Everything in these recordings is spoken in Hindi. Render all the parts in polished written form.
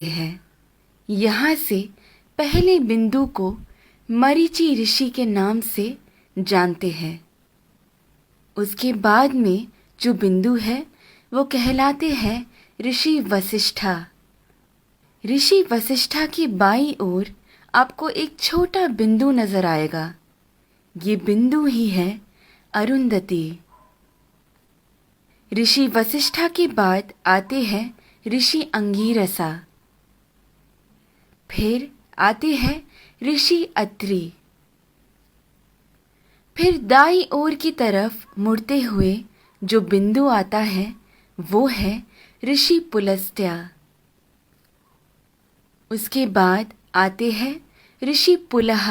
है। यहाँ से पहले बिंदु को मरीचि ऋषि के नाम से जानते हैं। उसके बाद में जो बिंदु है वो कहलाते हैं ऋषि वशिष्ठा। ऋषि वशिष्ठा की बाईं ओर आपको एक छोटा बिंदु नजर आएगा। ये बिंदु ही है अरुंधति। ऋषि वशिष्ठा के बाद आते हैं ऋषि अंगीरसा। फिर आते हैं ऋषि अत्रि। फिर दाईं ओर की तरफ मुड़ते हुए जो बिंदु आता है वो है ऋषि पुलस्त्य। उसके बाद आते हैं ऋषि पुलह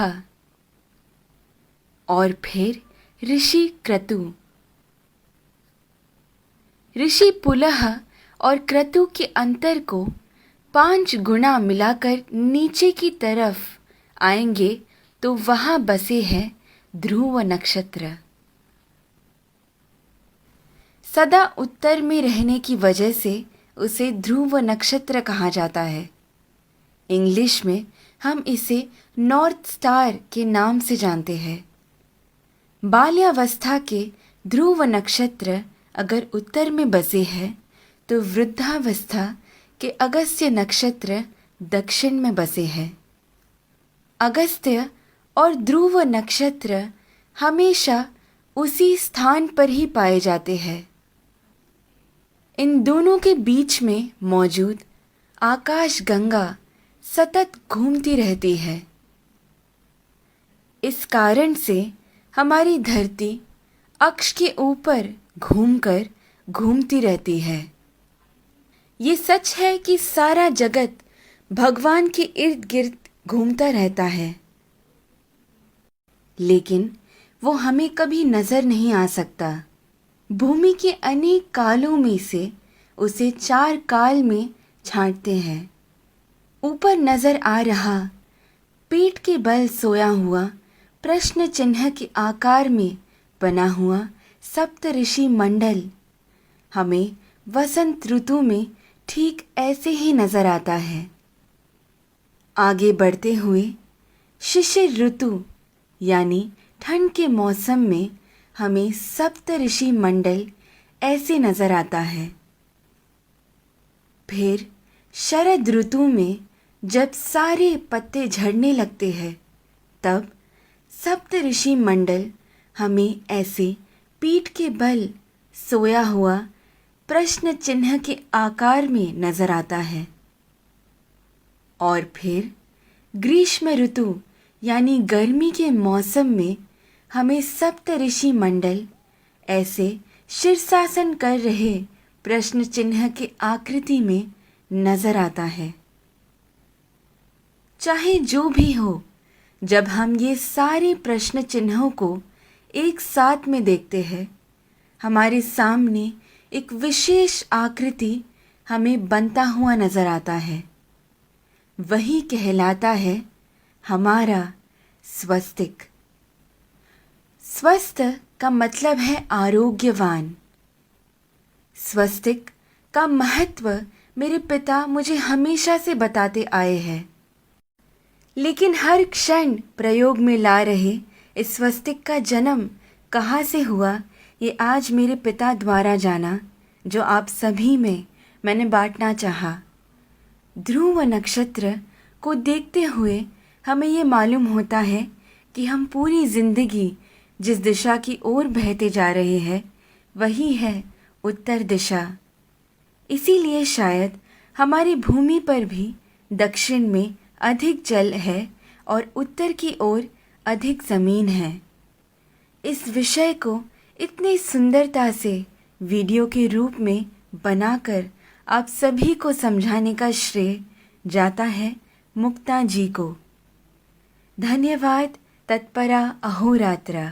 और फिर ऋषि क्रतु। ऋषि पुलह और क्रतु के अंतर को 5 गुना मिलाकर नीचे की तरफ आएंगे तो वहां बसे हैं ध्रुव नक्षत्र। सदा उत्तर में रहने की वजह से उसे ध्रुव नक्षत्र कहा जाता है। इंग्लिश में हम इसे नॉर्थ स्टार के नाम से जानते हैं। बाल्यावस्था के ध्रुव नक्षत्र अगर उत्तर में बसे हैं तो वृद्धावस्था के अगस्त्य नक्षत्र दक्षिण में बसे हैं। अगस्त्य और ध्रुव नक्षत्र हमेशा उसी स्थान पर ही पाए जाते हैं। इन दोनों के बीच में मौजूद आकाश गंगा सतत घूमती रहती है। इस कारण से हमारी धरती अक्ष के ऊपर घूमकर घूमती रहती है। ये सच है कि सारा जगत भगवान के इर्द गिर्द घूमता रहता है, लेकिन वो हमें कभी नजर नहीं आ सकता। भूमि के अनेक कालों में से उसे 4 काल में छांटते हैं। ऊपर नजर आ रहा पीठ के बल सोया हुआ प्रश्न चिन्ह के आकार में बना हुआ सप्त ऋषि मंडल हमें वसंत ऋतु में ठीक ऐसे ही नजर आता है। आगे बढ़ते हुए शिशिर ऋतु यानी ठंड के मौसम में हमें सप्त ऋषि मंडल ऐसे नजर आता है। फिर शरद ऋतु में जब सारे पत्ते झड़ने लगते हैं तब सप्त ऋषि मंडल हमें ऐसे पीठ के बल सोया हुआ प्रश्न चिन्ह के आकार में नजर आता है। और फिर ग्रीष्म ऋतु यानी गर्मी के मौसम में हमें सप्त ऋषि मंडल ऐसे शीर्षासन कर रहे प्रश्न चिन्ह के आकृति में नजर आता है। चाहे जो भी हो, जब हम ये सारे प्रश्न चिन्हों को एक साथ में देखते हैं, हमारे सामने एक विशेष आकृति हमें बनता हुआ नजर आता है। वही कहलाता है हमारा स्वस्तिक। स्वस्थ का मतलब है आरोग्यवान। स्वस्तिक का महत्व मेरे पिता मुझे हमेशा से बताते आए हैं, लेकिन हर क्षण प्रयोग में ला रहे इस स्वस्तिक का जन्म कहाँ से हुआ ये आज मेरे पिता द्वारा जाना, जो आप सभी में मैंने बांटना चाहा। ध्रुव नक्षत्र को देखते हुए हमें ये मालूम होता है कि हम पूरी जिंदगी जिस दिशा की ओर बहते जा रहे हैं वही है उत्तर दिशा। इसीलिए शायद हमारी भूमि पर भी दक्षिण में अधिक जल है और उत्तर की ओर अधिक ज़मीन है। इस विषय को इतनी सुंदरता से वीडियो के रूप में बनाकर आप सभी को समझाने का श्रेय जाता है मुक्ता जी को। धन्यवाद। तत्परा अहोरात्रा।